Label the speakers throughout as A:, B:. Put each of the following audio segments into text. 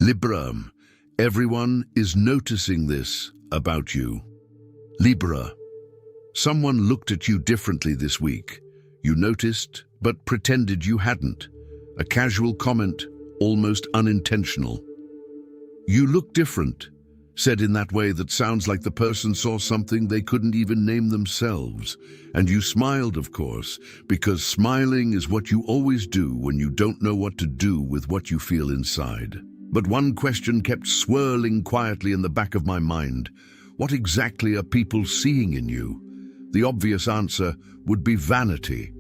A: Libra, everyone is noticing this about you. Libra, someone looked at you differently this week. You noticed, but pretended you hadn't. A casual comment, almost unintentional. You look different, said in that way that sounds like the person saw something they couldn't even name themselves. And you smiled, of course, because smiling is what you always do when you don't know what to do with what you feel inside. But one question kept swirling quietly in the back of my mind. What exactly are people seeing in you? The obvious answer would be vanity.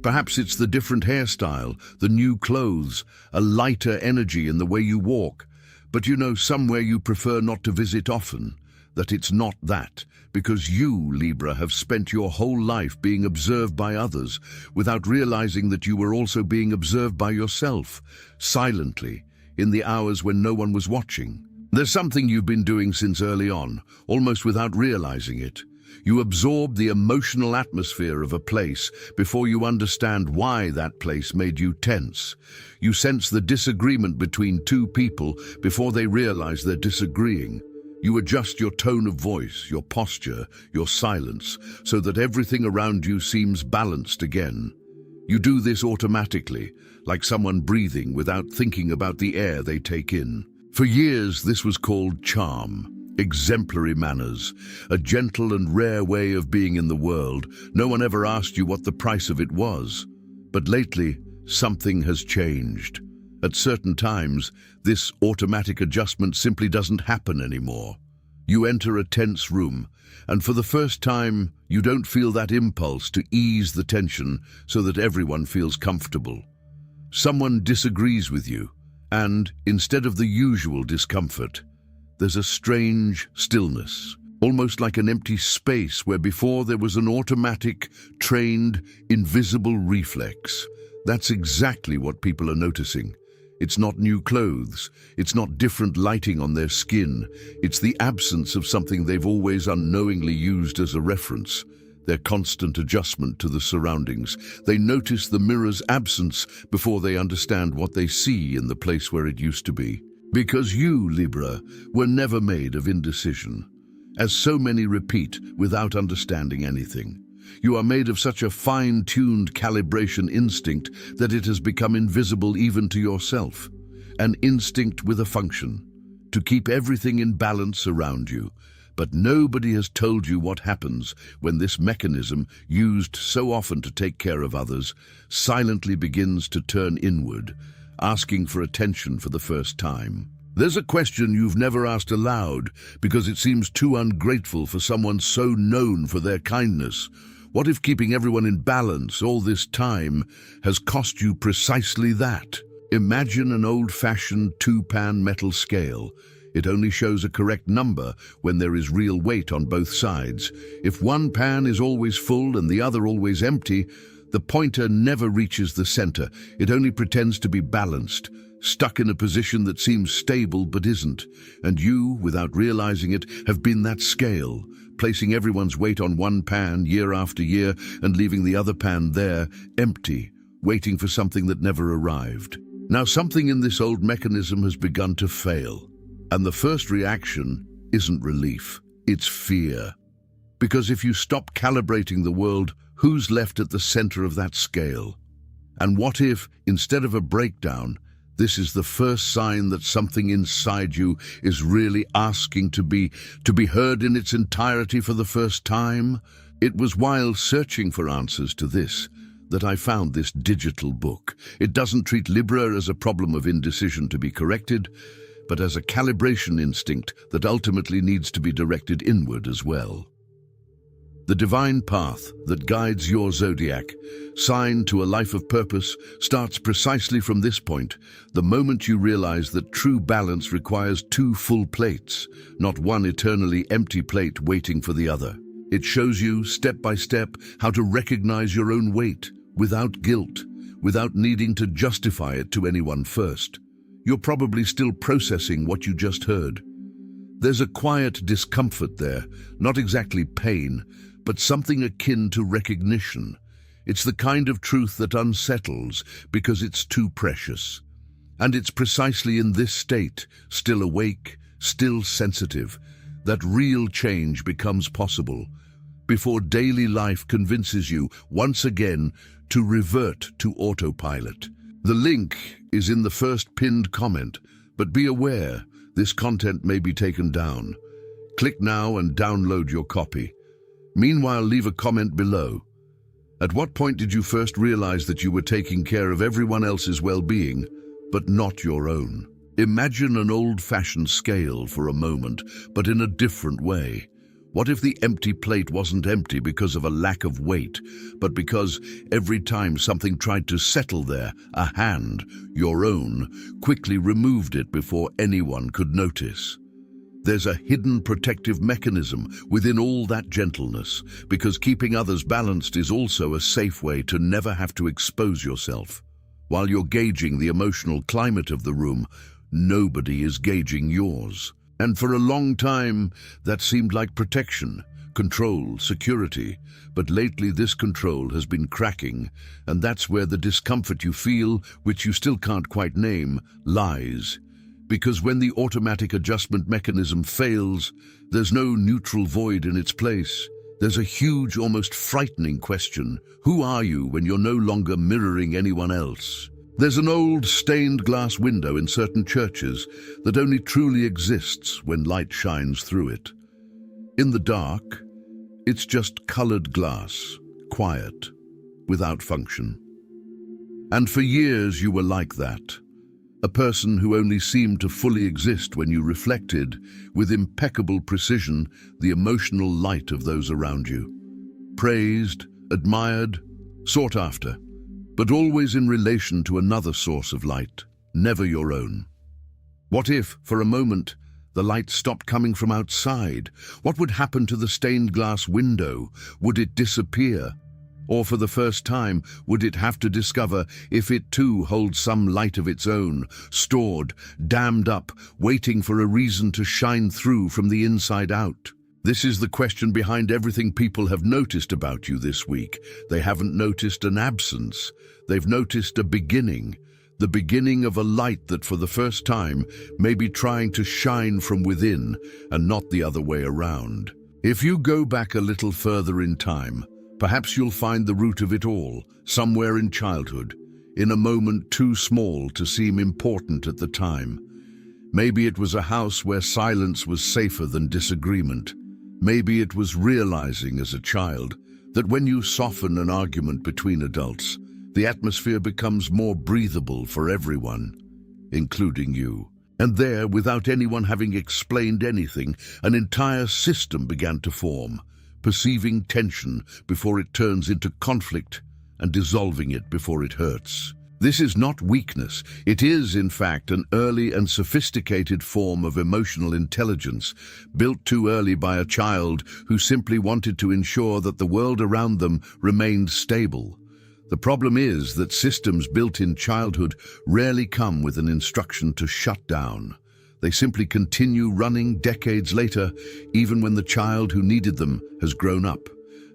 A: Perhaps it's the different hairstyle, the new clothes, a lighter energy in the way you walk. But you know somewhere you prefer not to visit often, that it's not that, because you, Libra, have spent your whole life being observed by others without realizing that you were also being observed by yourself, silently, in the hours when no one was watching. There's something you've been doing since early on, almost without realizing it. You absorb the emotional atmosphere of a place before you understand why that place made you tense. You sense the disagreement between two people before they realize they're disagreeing. You adjust your tone of voice, your posture, your silence, so that everything around you seems balanced again. You do this automatically, like someone breathing without thinking about the air they take in. For years, this was called charm. Exemplary manners, a gentle and rare way of being in the world. No one ever asked you what the price of it was. But lately, something has changed. At certain times, this automatic adjustment simply doesn't happen anymore. You enter a tense room, and for the first time, you don't feel that impulse to ease the tension so that everyone feels comfortable. Someone disagrees with you, and instead of the usual discomfort, there's a strange stillness, almost like an empty space where before there was an automatic, trained, invisible reflex. That's exactly what people are noticing. It's not new clothes, it's not different lighting on their skin, it's the absence of something they've always unknowingly used as a reference. Their constant adjustment to the surroundings. They notice the mirror's absence before they understand what they see in the place where it used to be. Because you, Libra, were never made of indecision. As so many repeat without understanding anything. You are made of such a fine-tuned calibration instinct that it has become invisible even to yourself. An instinct with a function, to keep everything in balance around you. But nobody has told you what happens when this mechanism, used so often to take care of others, silently begins to turn inward, asking for attention for the first time. There's a question you've never asked aloud because it seems too ungrateful for someone so known for their kindness. What if keeping everyone in balance all this time has cost you precisely that? Imagine an old-fashioned two-pan metal scale. It only shows a correct number when there is real weight on both sides. If one pan is always full and the other always empty, the pointer never reaches the center. It only pretends to be balanced, stuck in a position that seems stable but isn't. And you, without realizing it, have been that scale, placing everyone's weight on one pan year after year and leaving the other pan there, empty, waiting for something that never arrived. Now something in this old mechanism has begun to fail. And the first reaction isn't relief, it's fear. Because if you stop calibrating the world, who's left at the center of that scale? And what if, instead of a breakdown, this is the first sign that something inside you is really asking to be heard in its entirety for the first time? It was while searching for answers to this that I found this digital book. It doesn't treat Libra as a problem of indecision to be corrected, but as a calibration instinct that ultimately needs to be directed inward as well. The divine path that guides your zodiac, sign to a life of purpose, starts precisely from this point, the moment you realize that true balance requires two full plates, not one eternally empty plate waiting for the other. It shows you, step by step, how to recognize your own weight, without guilt, without needing to justify it to anyone first. You're probably still processing what you just heard. There's a quiet discomfort there, not exactly pain, but something akin to recognition. It's the kind of truth that unsettles because it's too precious. And it's precisely in this state, still awake, still sensitive, that real change becomes possible, before daily life convinces you, once again, to revert to autopilot. The link is in the first pinned comment, but be aware, this content may be taken down. Click now and download your copy. Meanwhile, leave a comment below. At what point did you first realize that you were taking care of everyone else's well-being, but not your own? Imagine an old-fashioned scale for a moment, but in a different way. What if the empty plate wasn't empty because of a lack of weight, but because every time something tried to settle there, a hand, your own, quickly removed it before anyone could notice? There's a hidden protective mechanism within all that gentleness, because keeping others balanced is also a safe way to never have to expose yourself. While you're gauging the emotional climate of the room, nobody is gauging yours. And for a long time, that seemed like protection, control, security. But lately this control has been cracking, and that's where the discomfort you feel, which you still can't quite name, lies. Because when the automatic adjustment mechanism fails, there's no neutral void in its place. There's a huge, almost frightening question. Who are you when you're no longer mirroring anyone else? There's an old stained glass window in certain churches that only truly exists when light shines through it. In the dark, it's just colored glass, quiet, without function. And for years you were like that, a person who only seemed to fully exist when you reflected, with impeccable precision, the emotional light of those around you. Praised, admired, sought after, but always in relation to another source of light, never your own. What if, for a moment, the light stopped coming from outside? What would happen to the stained glass window? Would it disappear? Or for the first time, would it have to discover if it too holds some light of its own, stored, dammed up, waiting for a reason to shine through from the inside out? This is the question behind everything people have noticed about you this week. They haven't noticed an absence. They've noticed a beginning, the beginning of a light that for the first time may be trying to shine from within and not the other way around. If you go back a little further in time, perhaps you'll find the root of it all, somewhere in childhood, in a moment too small to seem important at the time. Maybe it was a house where silence was safer than disagreement. Maybe it was realizing as a child that when you soften an argument between adults, the atmosphere becomes more breathable for everyone, including you. And there, without anyone having explained anything, an entire system began to form, perceiving tension before it turns into conflict and dissolving it before it hurts. This is not weakness. It is, in fact, an early and sophisticated form of emotional intelligence, built too early by a child who simply wanted to ensure that the world around them remained stable. The problem is that systems built in childhood rarely come with an instruction to shut down. They simply continue running decades later, even when the child who needed them has grown up,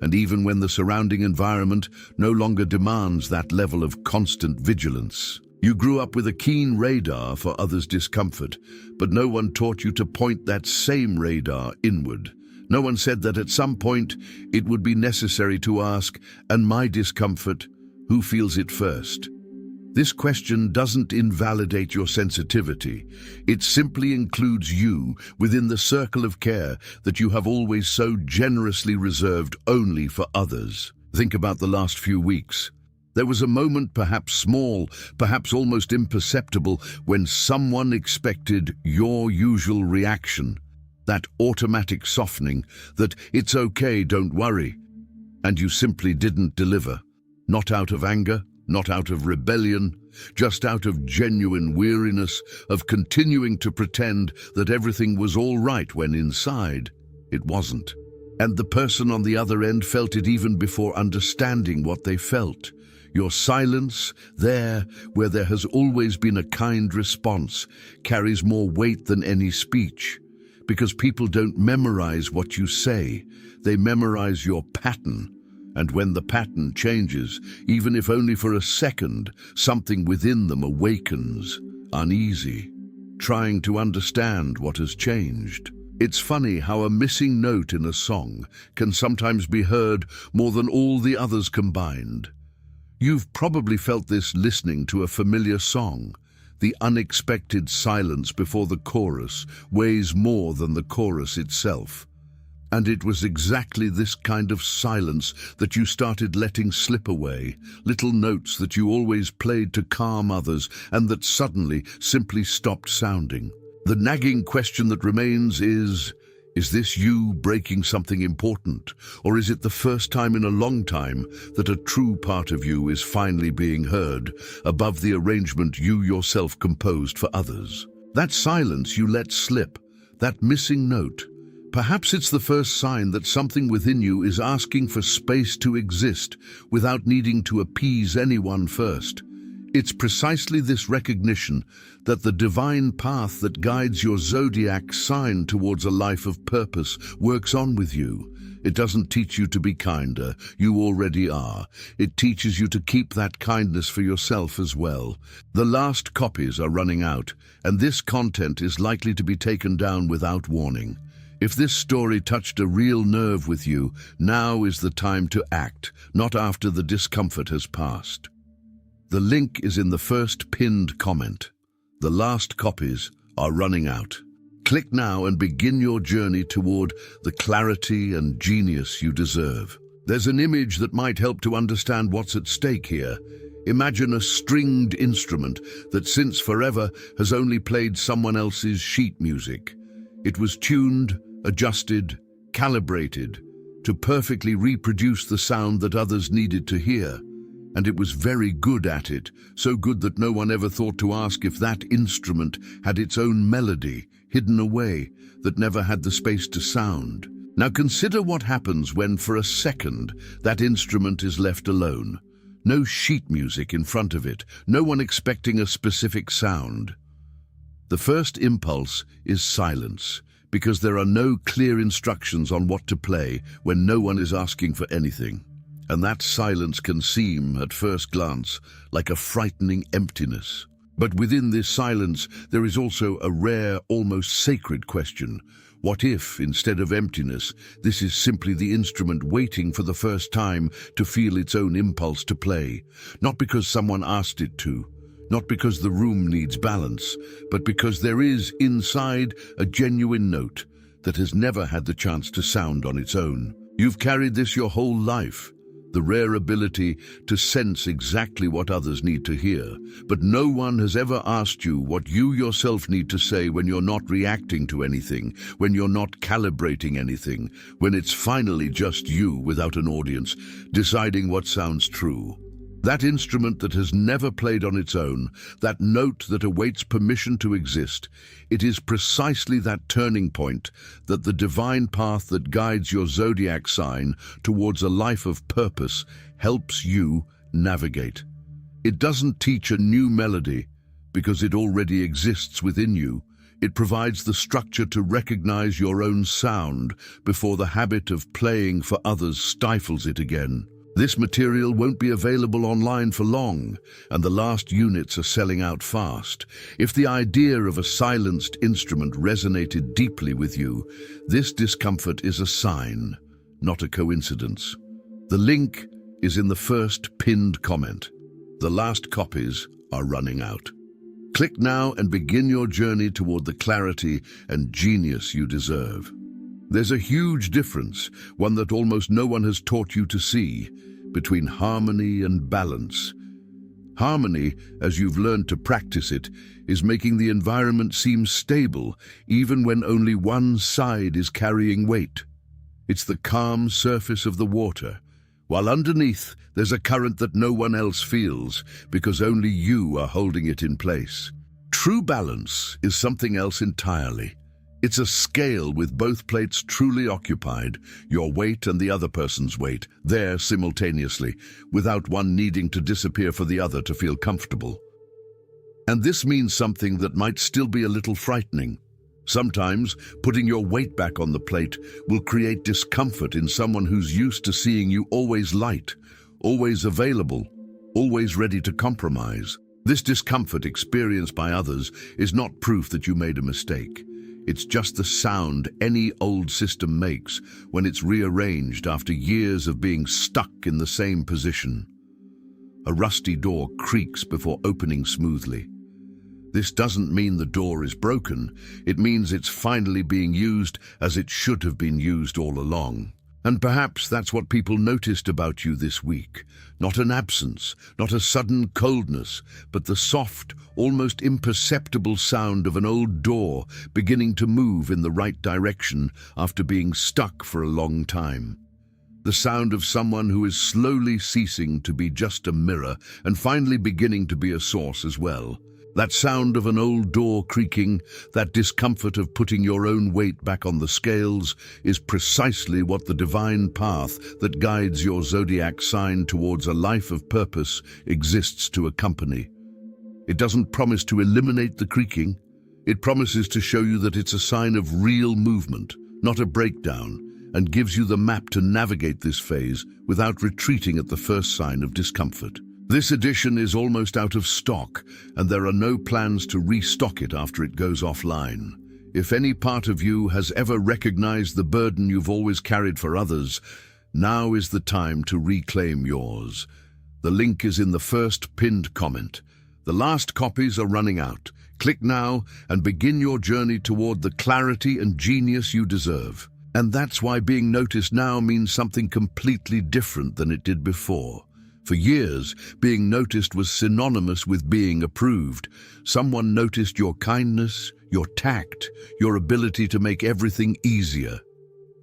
A: and even when the surrounding environment no longer demands that level of constant vigilance. You grew up with a keen radar for others' discomfort, but no one taught you to point that same radar inward. No one said that at some point it would be necessary to ask, and my discomfort, who feels it first? This question doesn't invalidate your sensitivity. It simply includes you within the circle of care that you have always so generously reserved only for others. Think about the last few weeks. There was a moment, perhaps small, perhaps almost imperceptible, when someone expected your usual reaction, that automatic softening, that it's okay, don't worry, and you simply didn't deliver. Not out of anger, not out of rebellion, just out of genuine weariness of continuing to pretend that everything was all right when inside it wasn't. And the person on the other end felt it even before understanding what they felt. Your silence, there where there has always been a kind response, carries more weight than any speech. Because people don't memorize what you say, they memorize your pattern. And when the pattern changes, even if only for a second, something within them awakens. uneasy, trying to understand what has changed. It's funny how a missing note in a song can sometimes be heard more than all the others combined. You've probably felt this listening to a familiar song. The unexpected silence before the chorus weighs more than the chorus itself. And it was exactly this kind of silence that you started letting slip away, little notes that you always played to calm others and that suddenly simply stopped sounding. The nagging question that remains is this you breaking something important? Or is it the first time in a long time that a true part of you is finally being heard, above the arrangement you yourself composed for others? That silence you let slip, that missing note, perhaps it's the first sign that something within you is asking for space to exist without needing to appease anyone first. It's precisely this recognition that the divine path that guides your zodiac sign towards a life of purpose works on with you. It doesn't teach you to be kinder, you already are. It teaches you to keep that kindness for yourself as well. The last copies are running out, and this content is likely to be taken down without warning. If this story touched a real nerve with you, now is the time to act, not after the discomfort has passed. The link is in the first pinned comment. The last copies are running out. Click now and begin your journey toward the clarity and genius you deserve. There's an image that might help to understand what's at stake here. Imagine a stringed instrument that since forever has only played someone else's sheet music. It was tuned, adjusted, calibrated to perfectly reproduce the sound that others needed to hear. And it was very good at it, so good that no one ever thought to ask if that instrument had its own melody, hidden away, that never had the space to sound. Now consider what happens when, for a second, that instrument is left alone. No sheet music in front of it, no one expecting a specific sound. The first impulse is silence, because there are no clear instructions on what to play when no one is asking for anything. And that silence can seem, at first glance, like a frightening emptiness. But within this silence, there is also a rare, almost sacred question. What if, instead of emptiness, this is simply the instrument waiting for the first time to feel its own impulse to play? Not because someone asked it to, not because the room needs balance, but because there is, inside, a genuine note that has never had the chance to sound on its own. You've carried this your whole life. The rare ability to sense exactly what others need to hear. But no one has ever asked you what you yourself need to say when you're not reacting to anything, when you're not calibrating anything, when it's finally just you without an audience, deciding what sounds true. That instrument that has never played on its own, that note that awaits permission to exist, it is precisely that turning point that the divine path that guides your zodiac sign towards a life of purpose helps you navigate. It doesn't teach a new melody because it already exists within you. It provides the structure to recognize your own sound before the habit of playing for others stifles it again. This material won't be available online for long, and the last units are selling out fast. If the idea of a silenced instrument resonated deeply with you, this discomfort is a sign, not a coincidence. The link is in the first pinned comment. The last copies are running out. Click now and begin your journey toward the clarity and genius you deserve. There's a huge difference, one that almost no one has taught you to see, between harmony and balance. Harmony, as you've learned to practice it, is making the environment seem stable, even when only one side is carrying weight. It's the calm surface of the water, while underneath there's a current that no one else feels, because only you are holding it in place. True balance is something else entirely. It's a scale with both plates truly occupied, your weight and the other person's weight, there simultaneously, without one needing to disappear for the other to feel comfortable. And this means something that might still be a little frightening. Sometimes, putting your weight back on the plate will create discomfort in someone who's used to seeing you always light, always available, always ready to compromise. This discomfort experienced by others is not proof that you made a mistake. It's just the sound any old system makes when it's rearranged after years of being stuck in the same position. A rusty door creaks before opening smoothly. This doesn't mean the door is broken. It means it's finally being used as it should have been used all along. And perhaps that's what people noticed about you this week. Not an absence, not a sudden coldness, but the soft, almost imperceptible sound of an old door beginning to move in the right direction after being stuck for a long time. The sound of someone who is slowly ceasing to be just a mirror and finally beginning to be a source as well. That sound of an old door creaking, that discomfort of putting your own weight back on the scales, is precisely what the divine path that guides your zodiac sign towards a life of purpose exists to accompany. It doesn't promise to eliminate the creaking. It promises to show you that it's a sign of real movement, not a breakdown, and gives you the map to navigate this phase without retreating at the first sign of discomfort. This edition is almost out of stock, and there are no plans to restock it after it goes offline. If any part of you has ever recognized the burden you've always carried for others, now is the time to reclaim yours. The link is in the first pinned comment. The last copies are running out. Click now and begin your journey toward the clarity and genius you deserve. And that's why being noticed now means something completely different than it did before. For years, being noticed was synonymous with being approved. Someone noticed your kindness, your tact, your ability to make everything easier.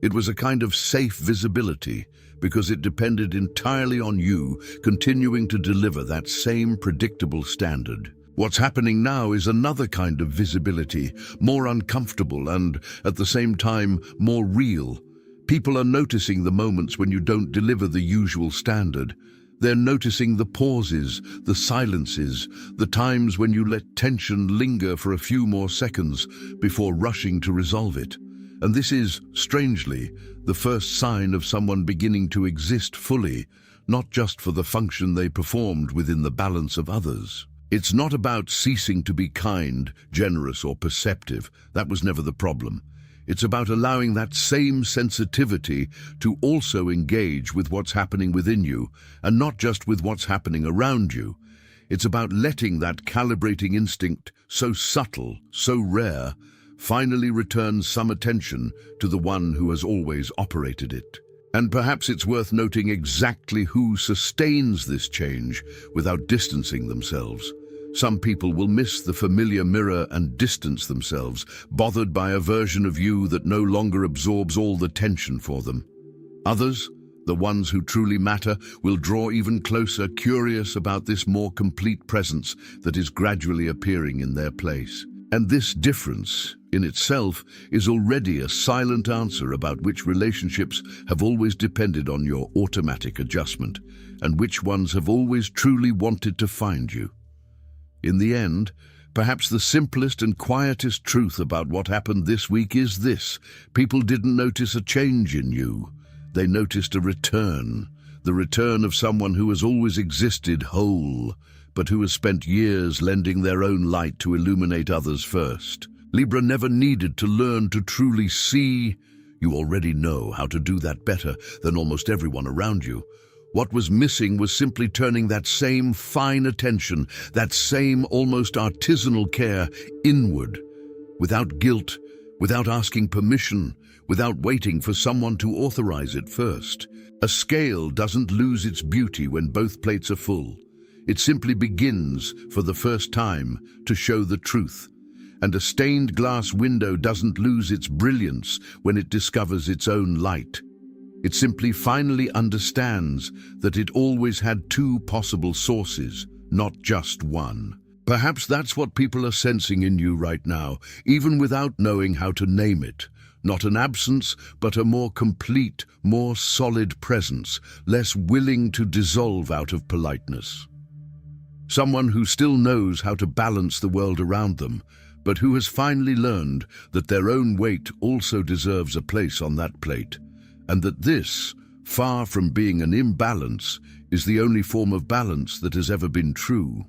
A: It was a kind of safe visibility because it depended entirely on you continuing to deliver that same predictable standard. What's happening now is another kind of visibility, more uncomfortable and, at the same time, more real. People are noticing the moments when you don't deliver the usual standard. They're noticing the pauses, the silences, the times when you let tension linger for a few more seconds before rushing to resolve it. And this is, strangely, the first sign of someone beginning to exist fully, not just for the function they performed within the balance of others. It's not about ceasing to be kind, generous, or perceptive. That was never the problem. It's about allowing that same sensitivity to also engage with what's happening within you, and not just with what's happening around you. It's about letting that calibrating instinct, so subtle, so rare, finally return some attention to the one who has always operated it. And perhaps it's worth noting exactly who sustains this change without distancing themselves. Some people will miss the familiar mirror and distance themselves, bothered by a version of you that no longer absorbs all the tension for them. Others, the ones who truly matter, will draw even closer, curious about this more complete presence that is gradually appearing in their place. And this difference, in itself, is already a silent answer about which relationships have always depended on your automatic adjustment, and which ones have always truly wanted to find you. In the end, perhaps the simplest and quietest truth about what happened this week is this: people didn't notice a change in you. They noticed a return, the return of someone who has always existed whole, but who has spent years lending their own light to illuminate others first. Libra never needed to learn to truly see. You already know how to do that better than almost everyone around you. What was missing was simply turning that same fine attention, that same almost artisanal care inward, without guilt, without asking permission, without waiting for someone to authorize it first. A scale doesn't lose its beauty when both plates are full. It simply begins, for the first time, to show the truth. And a stained glass window doesn't lose its brilliance when it discovers its own light. It simply finally understands that it always had two possible sources, not just one. Perhaps that's what people are sensing in you right now, even without knowing how to name it. Not an absence, but a more complete, more solid presence, less willing to dissolve out of politeness. Someone who still knows how to balance the world around them, but who has finally learned that their own weight also deserves a place on that plate. And that this, far from being an imbalance, is the only form of balance that has ever been true.